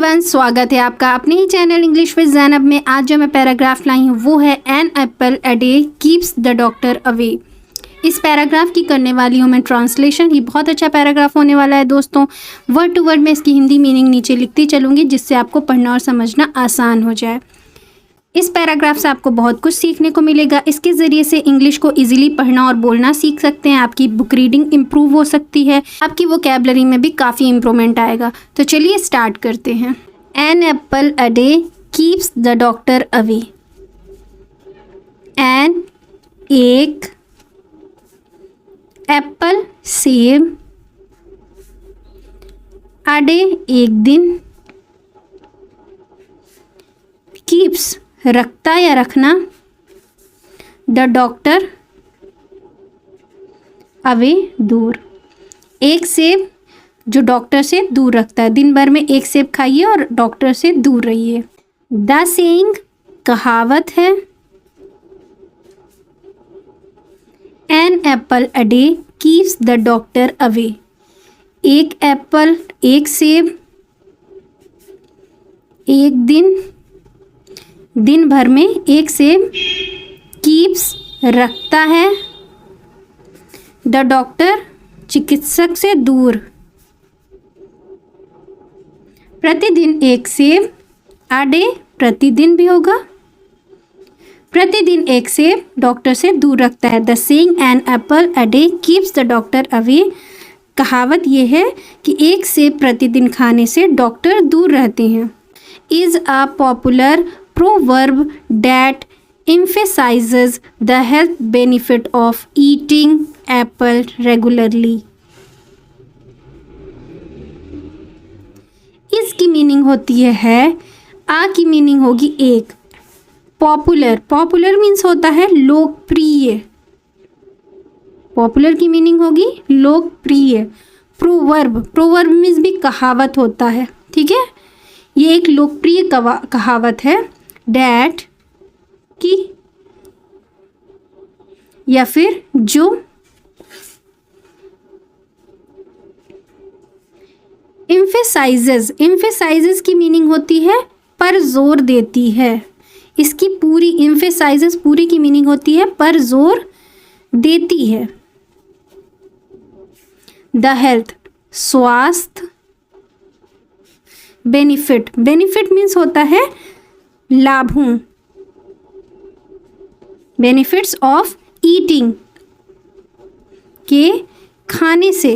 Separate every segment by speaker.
Speaker 1: Everyone, स्वागत है आपका अपने ही चैनल इंग्लिश विद ज़ैनब में। आज जो मैं पैराग्राफ लाई हूँ वो है an apple a day keeps the doctor away. इस पैराग्राफ की करने वाली हूँ मैं ट्रांसलेशन। ये बहुत अच्छा पैराग्राफ होने वाला है दोस्तों। वर्ड टू वर्ड मैं इसकी हिंदी मीनिंग नीचे लिखती चलूँगी जिससे आपको पढ़ना और समझना आसान हो जाए। इस पैराग्राफ से आपको बहुत कुछ सीखने को मिलेगा। इसके ज़रिए से इंग्लिश को इजीली पढ़ना और बोलना सीख सकते हैं। आपकी बुक रीडिंग इम्प्रूव हो सकती है। आपकी वोकैबलरी में भी काफ़ी इम्प्रूवमेंट आएगा। तो चलिए स्टार्ट करते हैं। An apple a day keeps the doctor away. An एक एप्पल सेब, अ डे एक दिन, कीप्स रखता या रखना, द डॉक्टर अवे दूर। एक सेब जो डॉक्टर से दूर रखता है। दिन भर में एक सेब खाइए और डॉक्टर से दूर रहिए। द सेइंग कहावत है। An apple a day keeps the doctor away. एक एप्पल एक सेब एक दिन भर में एक सेब, कीप्स रखता है, द डॉक्टर चिकित्सक से दूर। प्रतिदिन एक सेब, अ डे प्रतिदिन भी होगा। प्रतिदिन एक सेब डॉक्टर से दूर रखता है। The saying an apple a day keeps the doctor away. कहावत यह है कि एक सेब प्रतिदिन खाने से डॉक्टर दूर रहते हैं। Is a popular proverb that emphasizes the health benefit of eating apple regularly। इसकी मीनिंग होती है आ की मीनिंग होगी एक। पॉपुलर मीन्स होता है लोकप्रिय। पॉपुलर की मीनिंग होगी लोकप्रिय। प्रोवर्ब मीन्स भी कहावत होता है। ठीक है, ये एक लोकप्रिय कहावत है। डैट की या फिर जो एम्फेसाइजेस की मीनिंग होती है पर जोर देती है। इसकी पूरी एम्फेसाइजेस पूरी की मीनिंग होती है पर जोर देती है। द हेल्थ स्वास्थ्य। बेनिफिट मीन्स होता है लाभों। बेनिफिट्स ऑफ ईटिंग के खाने से।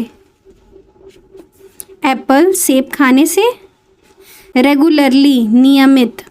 Speaker 1: एप्पल सेब खाने से। रेगुलरली नियमित।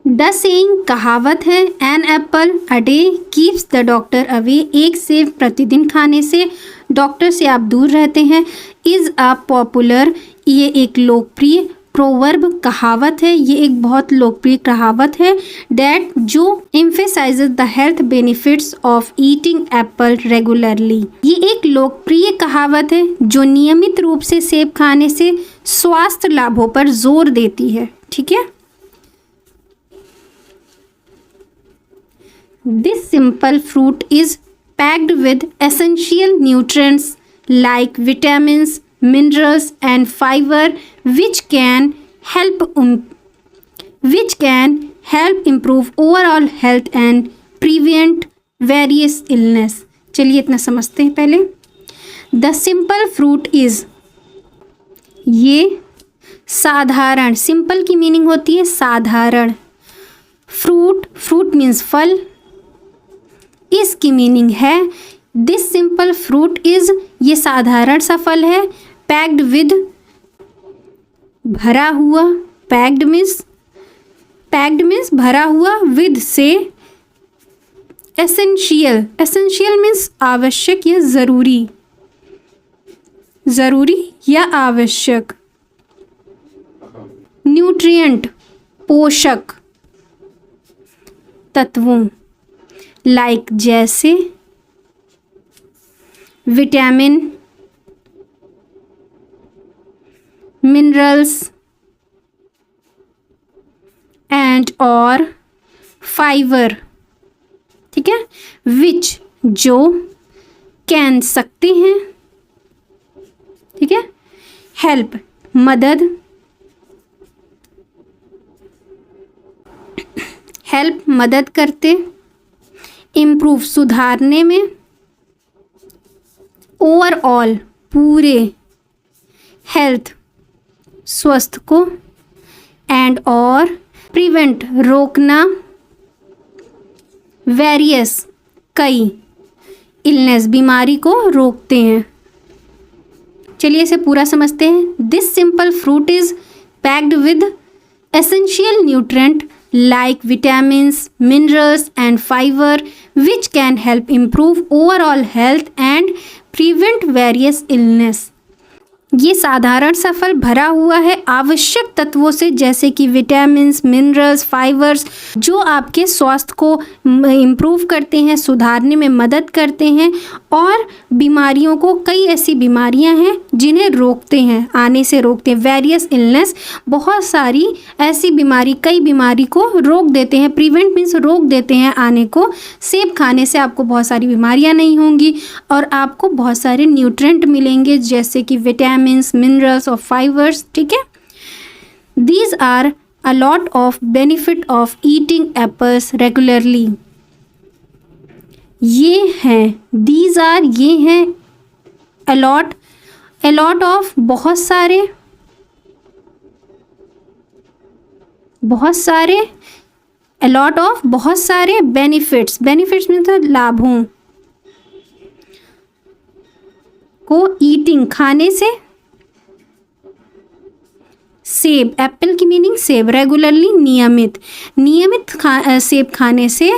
Speaker 1: द सेइंग कहावत है। An apple a day keeps the doctor away. एक सेब प्रतिदिन खाने से डॉक्टर से आप दूर रहते हैं। इज़ अ पॉपुलर ये एक लोकप्रिय। प्रोवर्ब कहावत है, ये एक बहुत लोकप्रिय कहावत है। डैट जो emphasises the health benefits of eating apple regularly ये एक लोकप्रिय कहावत है जो नियमित रूप से सेब खाने से स्वास्थ्य लाभों पर जोर देती है। ठीक है, this simple fruit is packed with essential nutrients like vitamins, minerals and fiber which can help improve overall health and prevent various illness। चलिए इतना समझते हैं पहले। The simple fruit is ये साधारण। सिंपल की मीनिंग होती है साधारण। फ्रूट मीन्स फल। इसकी मीनिंग है दिस सिंपल फ्रूट इज ये साधारण सा फल है। पैक्ड विद भरा हुआ। पैक्ड मीन्स भरा हुआ। विद से। एसेंशियल मीन्स आवश्यक या ज़रूरी या आवश्यक। न्यूट्रिएंट पोषक तत्वों। लाइक जैसे। विटामिन, मिनरल्स एंड और फाइबर। ठीक है, विच जो कैन सकते हैं। ठीक है, हेल्प मदद, हेल्प मदद करते, इम्प्रूव सुधारने में, ओवरऑल पूरे, हेल्थ स्वस्थ को, एंड और प्रिवेंट रोकना, वेरियस कई, इलनेस बीमारी को रोकते हैं। चलिए इसे पूरा समझते हैं। This simple fruit is packed with essential nutrient like vitamins, minerals and fiber which can help improve overall health and prevent various illness। ये साधारण सा फल भरा हुआ है आवश्यक तत्वों से, जैसे कि विटामिन्स, मिनरल्स, फाइबर्स, जो आपके स्वास्थ्य को इम्प्रूव करते हैं, सुधारने में मदद करते हैं और बीमारियों को, कई ऐसी बीमारियां हैं जिन्हें रोकते हैं, आने से रोकते हैं। वेरियस इलनेस, बहुत सारी ऐसी बीमारी, कई बीमारी को रोक देते हैं। प्रिवेंट मीन्स रोक देते हैं आने को। सेब खाने से आपको बहुत सारी बीमारियां नहीं होंगी और आपको बहुत सारे न्यूट्रेंट मिलेंगे, जैसे कि विटामिन्स, मिनरल्स और फाइबर्स। ठीक है, these are a lot of benefit of eating apples regularly. ये हैं, दीज आर, ये हैं, अलॉट ऑफ बहुत सारे, अलॉट ऑफ बहुत सारे बेनिफिट्स, बेनिफिट्स में तो लाभों को ईटिंग खाने से, सेब, एप्पल की मीनिंग सेब, रेगुलरली नियमित सेब खाने से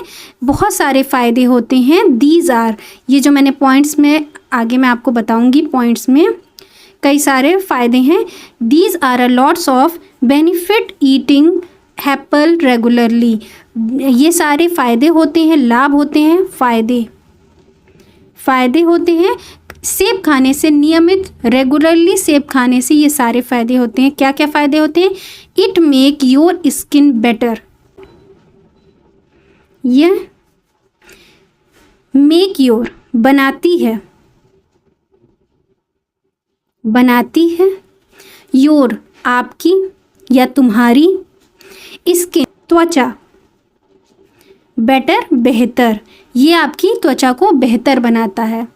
Speaker 1: बहुत सारे फ़ायदे होते हैं। दीज आर, ये जो मैंने पॉइंट्स में आगे मैं आपको बताऊंगी, पॉइंट्स में कई सारे फ़ायदे हैं। These are a lots of benefit eating apple regularly. ये सारे फ़ायदे होते हैं, लाभ होते हैं, फ़ायदे होते हैं सेब खाने से, नियमित रेगुलरली सेब खाने से ये सारे फ़ायदे होते हैं। क्या क्या फ़ायदे होते हैं? It make your skin better, यह मेक योर बनाती है, योर आपकी या तुम्हारी, स्किन त्वचा, बेटर बेहतर, ये आपकी त्वचा को बेहतर बनाता है।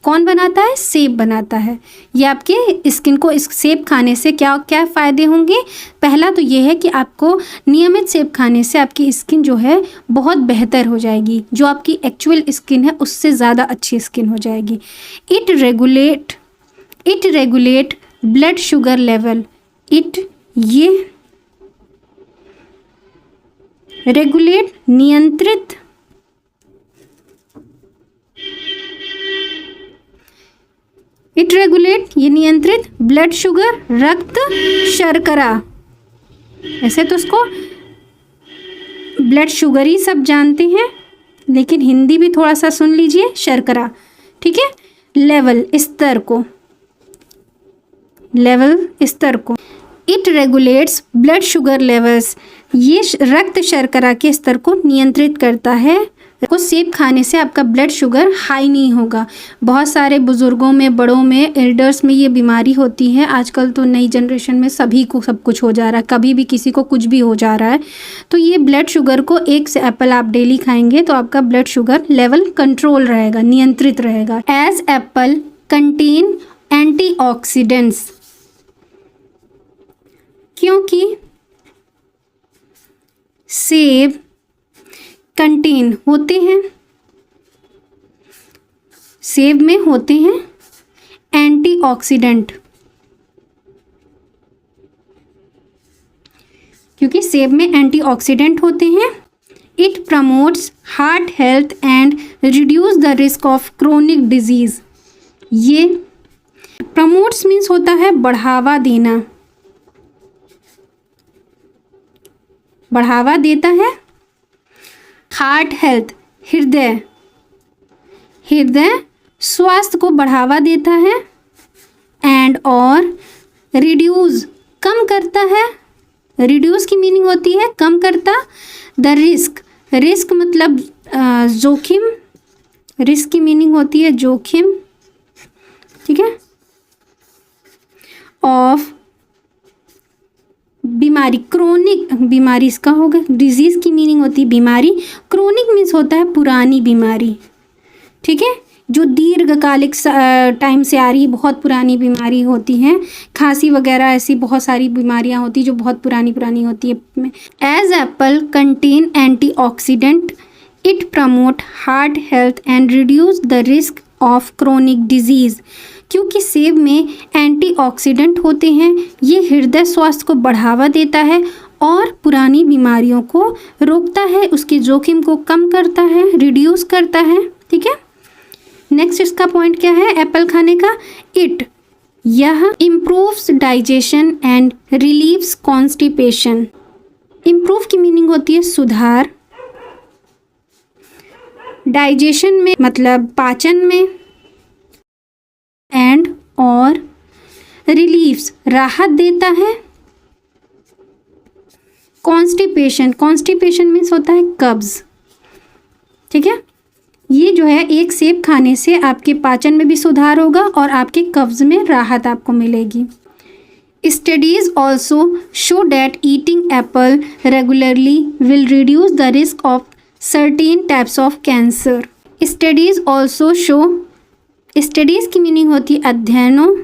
Speaker 1: कौन बनाता है? सेब बनाता है। ये आपके स्किन को, इस सेब खाने से क्या क्या फ़ायदे होंगे? पहला तो ये है कि आपको नियमित सेब खाने से आपकी स्किन जो है बहुत बेहतर हो जाएगी, जो आपकी एक्चुअल स्किन है उससे ज़्यादा अच्छी स्किन हो जाएगी। It regulate blood sugar level, ये रेगुलेट नियंत्रित ये नियंत्रित ब्लड शुगर, रक्त शर्करा, ऐसे तो उसको ब्लड शुगर ही सब जानते हैं, लेकिन हिंदी भी थोड़ा सा सुन लीजिए, शर्करा। ठीक है, लेवल स्तर को। It regulates blood sugar levels, ये रक्त शर्करा के स्तर को नियंत्रित करता है। को सेब खाने से आपका ब्लड शुगर हाई नहीं होगा। बहुत सारे बुज़ुर्गों में, बड़ों में, एल्डर्स में ये बीमारी होती है। आजकल तो नई जनरेशन में सभी को सब कुछ हो जा रहा है, कभी भी किसी को कुछ भी हो जा रहा है। तो ये ब्लड शुगर को, एक से एप्पल आप डेली खाएंगे तो आपका ब्लड शुगर लेवल कंट्रोल रहेगा, नियंत्रित रहेगा। एज एप्पल कंटेन एंटीऑक्सीडेंट्स, क्योंकि सेब कंटेन होते हैं, सेब में होते हैं एंटीऑक्सीडेंट, क्योंकि सेब में एंटीऑक्सीडेंट होते हैं। It promotes heart health and reduce the risk of chronic disease. ये प्रमोट्स मीन्स होता है बढ़ावा देना, बढ़ावा देता है। हार्ट हेल्थ, हृदय स्वास्थ्य को बढ़ावा देता है। एंड और रिड्यूस कम करता है, रिड्यूस की मीनिंग होती है कम करता। द रिस्क मतलब जोखिम, रिस्क की मीनिंग होती है जोखिम। ठीक है, ऑफ बीमारी, क्रोनिक बीमारी इसका होगा, डिजीज़ की मीनिंग होती है बीमारी, क्रोनिक मीन्स होता है पुरानी बीमारी, ठीक है, जो दीर्घकालिक टाइम से आ रही बहुत पुरानी बीमारी होती हैं, खांसी वगैरह ऐसी बहुत सारी बीमारियां होती जो बहुत पुरानी पुरानी होती है। As apple contain antioxidant it promote heart health and reduce the risk of chronic disease. क्योंकि सेब में एंटीऑक्सीडेंट होते हैं, ये हृदय स्वास्थ्य को बढ़ावा देता है और पुरानी बीमारियों को रोकता है, उसके जोखिम को कम करता है, रिड्यूस करता है, ठीक है। नेक्स्ट इसका पॉइंट क्या है एप्पल खाने का, इट, यह improves digestion and relieves constipation. Improve की मीनिंग होती है सुधार, डाइजेशन में मतलब पाचन में, एंड और रिलीव्स राहत देता है, कॉन्स्टिपेशन, कॉन्स्टिपेशन मीन्स होता है कब्ज, ठीक है। ये जो है एक सेब खाने से आपके पाचन में भी सुधार होगा और आपके कब्ज में राहत आपको मिलेगी। Studies also show that eating apple regularly will reduce the risk of certain types of cancer. Studies also show, studies की मीनिंग होती है अध्ययनों,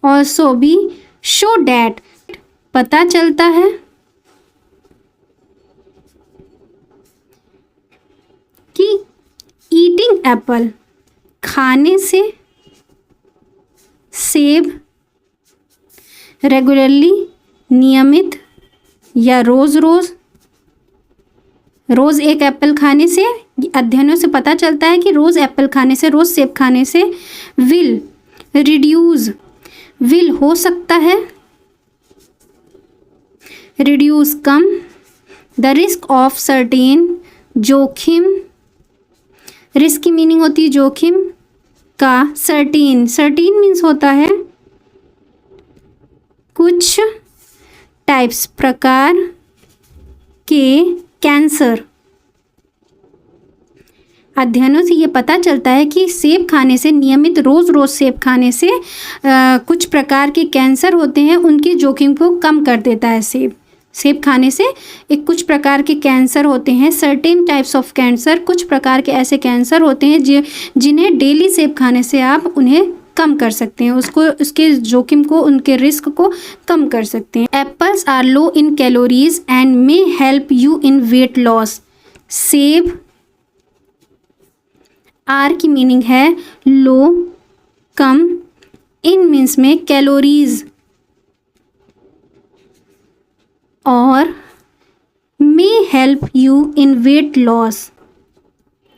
Speaker 1: ऑल्सो भी, शो डैट पता चलता है, कि ईटिंग एप्पल खाने से सेब रेगुलरली नियमित या रोज़ एक एप्पल खाने से, अध्ययनों से पता चलता है कि रोज़ एप्पल खाने से, रोज़ सेब खाने से विल रिड्यूस, विल हो सकता है, reduce come, the risk of certain जोखिम, रिस्क की मीनिंग होती है जोखिम का, सर्टेन, सर्टेन मीन्स होता है कुछ टाइप्स प्रकार के कैंसर। अध्ययनों से ये पता चलता है कि सेब खाने से, नियमित रोज़ सेब खाने से कुछ प्रकार के कैंसर होते हैं, उनके जोखिम को कम कर देता है सेब खाने से। एक कुछ प्रकार के कैंसर होते हैं, सर्टेन टाइप्स ऑफ कैंसर, कुछ प्रकार के ऐसे कैंसर होते हैं जिन्हें डेली सेब खाने से आप उन्हें कम कर सकते हैं, उसके जोखिम को, उनके रिस्क को कम कर सकते हैं। Apples are low in calories and may help you in weight loss. सेब, आर की मीनिंग है लो कम, इन मीन्स में कैलोरीज, और may help you in weight loss,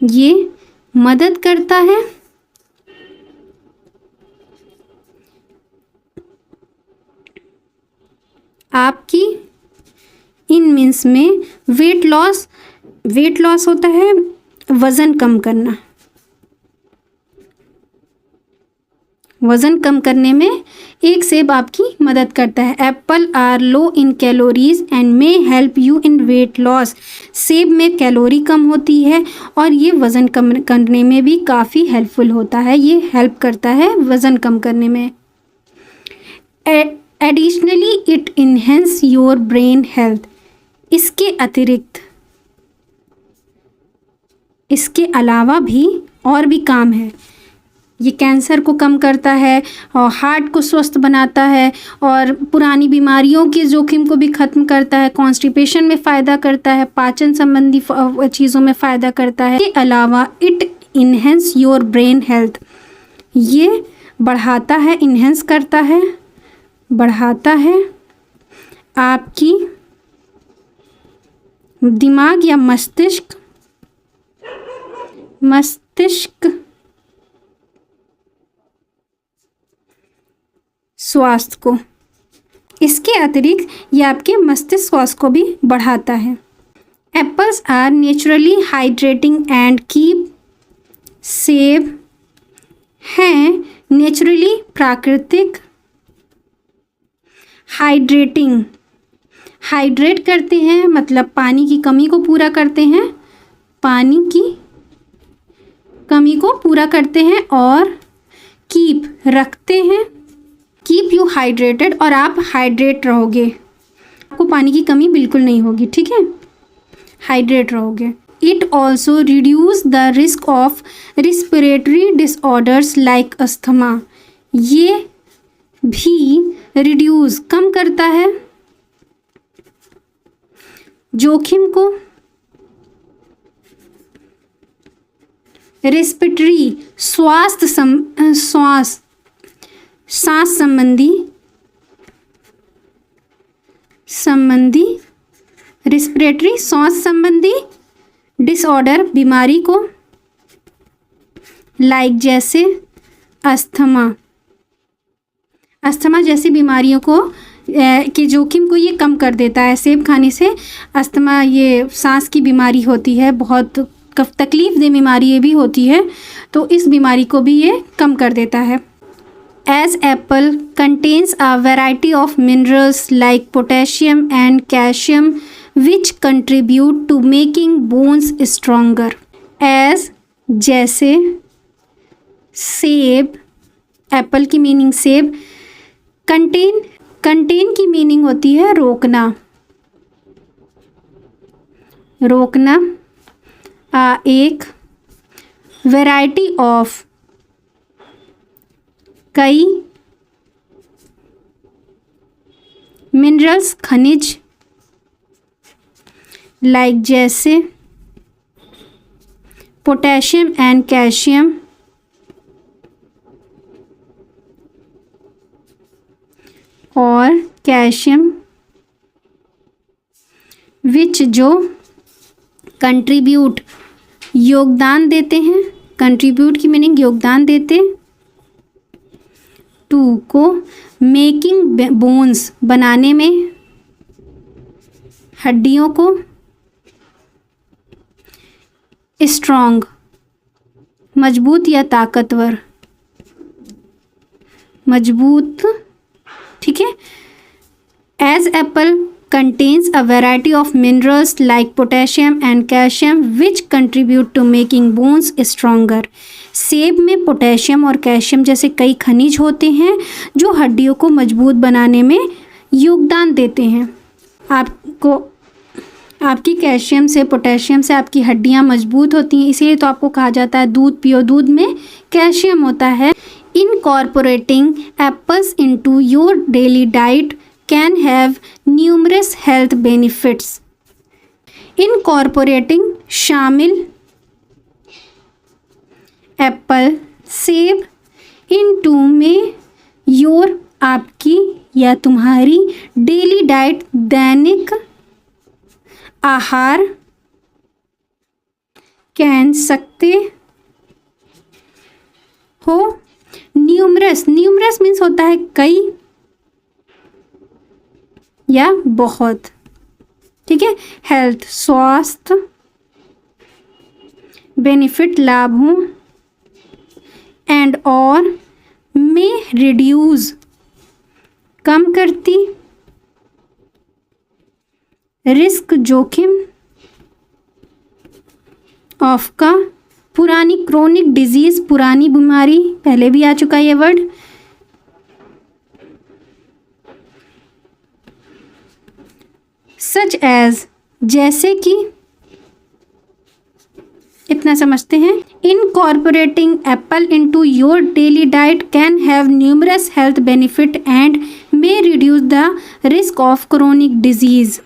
Speaker 1: ये मदद करता है आपकी, इन मीन्स में वेट लॉस, वेट लॉस होता है वज़न कम करना, वज़न कम करने में एक सेब आपकी मदद करता है। Apple are low in calories and may help you in weight loss. सेब में कैलोरी कम होती है और ये वज़न कम करने में भी काफ़ी हेल्पफुल होता है, ये हेल्प करता है वज़न कम करने में। Additionally it enhance your brain health. इसके अतिरिक्त, इसके अलावा भी और भी काम है। ये कैंसर को कम करता है और हार्ट को स्वस्थ बनाता है और पुरानी बीमारियों के जोखिम को भी ख़त्म करता है, कॉन्स्टिपेशन में फ़ायदा करता है, पाचन संबंधी चीज़ों में फ़ायदा करता है। इसके अलावा it enhance your brain health, ये बढ़ाता है, इन्हेंस करता है, बढ़ाता है आपकी दिमाग या मस्तिष्क स्वास्थ्य को। इसके अतिरिक्त ये आपके मस्तिष्क स्वास्थ्य को भी बढ़ाता है। Apples are naturally hydrating and keep, सेब हैं नेचुरली प्राकृतिक, हाइड्रेटिंग, हाइड्रेट करते हैं मतलब पानी की कमी को पूरा करते हैं, पानी की कमी को पूरा करते हैं, और कीप रखते हैं, कीप यू यू हाइड्रेटेड, और आप हाइड्रेट रहोगे, आपको पानी की कमी बिल्कुल नहीं होगी, ठीक है, हाइड्रेट रहोगे। It also reduce the risk of respiratory disorders like asthma, ये भी रिड्यूस कम करता है जोखिम को रेस्पिरेटरी सांस संबंधी रेस्पिरेटरी सांस संबंधी डिसऑर्डर बीमारी को, लाइक जैसे अस्थमा जैसी बीमारियों को के जोखिम को ये कम कर देता है। सेब खाने से अस्थमा, ये सांस की बीमारी होती है, बहुत तकलीफदेह बीमारी ये भी होती है, तो इस बीमारी को भी ये कम कर देता है। As apple contains a variety of minerals like potassium and calcium which contribute to making bones stronger. As जैसे, सेब, एप्पल की मीनिंग सेब, कंटेन की मीनिंग होती है रोकना, एक वैरायटी ऑफ कई, मिनरल्स खनिज, लाइक जैसे पोटेशियम एंड कैल्शियम, और कैल्शियम, विच जो कंट्रीब्यूट योगदान देते हैं, कंट्रीब्यूट की मीनिंग योगदान देते, टू को मेकिंग बोन्स बनाने में, हड्डियों को, स्ट्रॉन्ग मजबूत या ताकतवर, मजबूत, ठीक है। As apple contains a variety of minerals like potassium and calcium which contribute to making bones stronger। सेब में पोटेशियम और कैल्शियम जैसे कई खनिज होते हैं जो हड्डियों को मजबूत बनाने में योगदान देते हैं। आपकी कैल्शियम से, पोटेशियम से आपकी हड्डियां मजबूत होती हैं, इसीलिए तो आपको कहा जाता है दूध पियो, दूध में कैल्शियम होता है। Incorporating apples into your daily diet can have numerous health benefits। Incorporating शामिल, एप्पल सेब, into में your आपकी या तुम्हारी, डेली डाइट दैनिक आहार, कैन सकते हो, न्यूमरस मीन्स होता है कई या बहुत, ठीक है। हेल्थ स्वास्थ्य, बेनिफिट लाभ हो, एंड और में रिड्यूस कम करती, रिस्क जोखिम, ऑफ का पुरानी क्रोनिक डिजीज, पुरानी बीमारी, पहले भी आ चुका ये वर्ड, सच एज जैसे कि, इतना समझते हैं। Incorporating Apple into your daily diet can have numerous health benefit and may reduce the risk of chronic disease.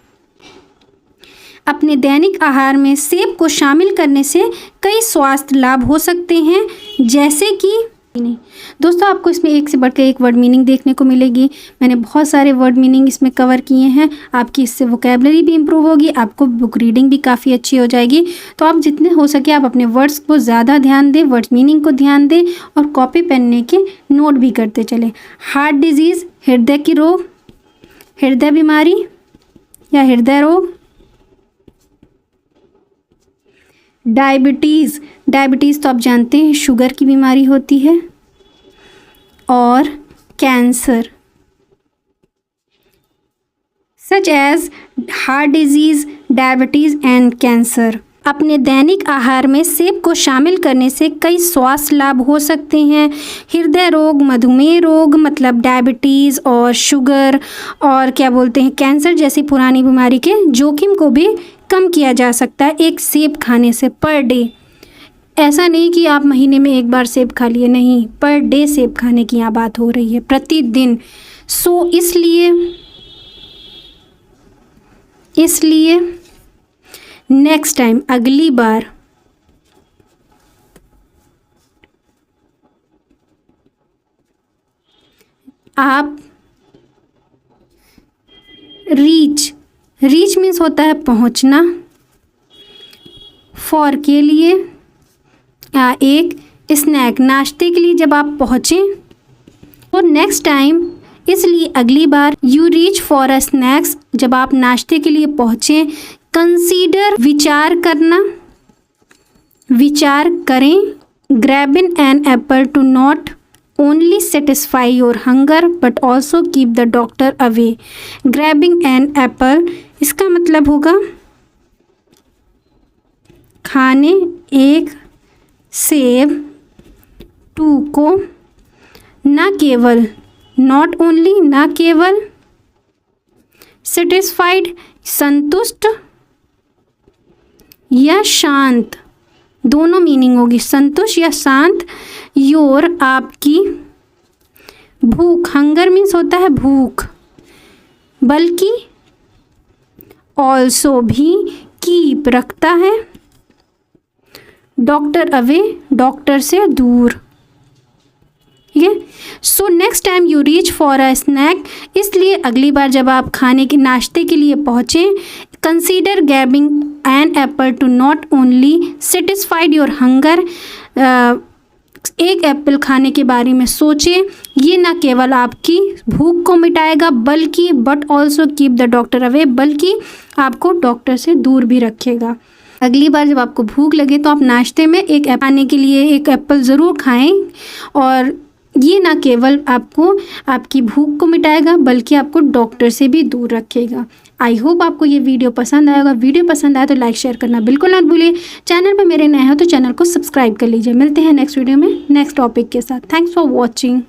Speaker 1: अपने दैनिक आहार में सेब को शामिल करने से कई स्वास्थ्य लाभ हो सकते हैं, जैसे कि नहीं दोस्तों, आपको इसमें एक से बढ़कर एक वर्ड मीनिंग देखने को मिलेगी। मैंने बहुत सारे वर्ड मीनिंग इसमें कवर किए हैं। आपकी इससे वोकैबलरी भी इम्प्रूव होगी, आपको बुक रीडिंग भी काफ़ी अच्छी हो जाएगी। तो आप जितने हो सके आप अपने वर्ड्स को ज़्यादा ध्यान दें, वर्ड्स मीनिंग को ध्यान दें और कॉपी पेन के नोट भी करते चलें। हार्ट डिजीज़, हृदय की रोग, हृदय बीमारी या हृदय रोग। डायबिटीज़ तो आप जानते हैं शुगर की बीमारी होती है। और cancer, such as heart disease, diabetes and cancer. अपने दैनिक आहार में सेब को शामिल करने से कई स्वास्थ्य लाभ हो सकते हैं। हृदय रोग, मधुमेह रोग मतलब डायबिटीज़ और शुगर और क्या बोलते हैं कैंसर जैसी पुरानी बीमारी के जोखिम को भी कम किया जा सकता है एक सेब खाने से पर डे। ऐसा नहीं कि आप महीने में एक बार सेब खा लिए, नहीं, पर डे सेब खाने की यहाँ बात हो रही है, प्रतिदिन। सो इसलिए नेक्स्ट टाइम, अगली बार आप रीच मीन्स होता है पहुंचना, फॉर के लिए एक स्नैक नाश्ते के लिए जब आप पहुँचें, और नेक्स्ट टाइम इसलिए अगली बार, you reach for a snacks जब आप नाश्ते के लिए पहुँचें। कंसीडर विचार करना, विचार करें। Grabbing an apple to not only satisfy your hunger but also keep the doctor away. Grabbing an apple इसका मतलब होगा खाने एक सेब, टू को न केवल, नॉट ओनली न केवल, सेटिस्फाइड संतुष्ट या शांत, दोनों मीनिंग होगी, संतुष्ट या शांत। योर आपकी, भूख, हंगर मीन्स होता है भूख, बल्कि ऑल्सो भी, कीप रखता है, डॉक्टर अवे डॉक्टर से दूर। ठीक है। So next time you reach for a snack, इसलिए अगली बार जब आप खाने के नाश्ते के लिए पहुँचें, consider grabbing an apple to not only satisfied your hunger, एक एप्पल खाने के बारे में सोचें, ये ना केवल आपकी भूख को मिटाएगा बल्कि but also keep the doctor away, बल्कि आपको डॉक्टर से दूर भी रखेगा। अगली बार जब आपको भूख लगे तो आप नाश्ते में एक खाने के लिए एक एप्पल ज़रूर खाएं, और ये ना केवल आपको आपकी भूख को मिटाएगा बल्कि आपको डॉक्टर से भी दूर रखेगा। आई होप आपको ये वीडियो पसंद आएगा। वीडियो पसंद आया तो लाइक शेयर करना बिल्कुल मत भूलिए। चैनल पर मेरे नए हो तो चैनल को सब्सक्राइब कर लीजिए। मिलते हैं नेक्स्ट वीडियो में नेक्स्ट टॉपिक के साथ। Thanks for watching.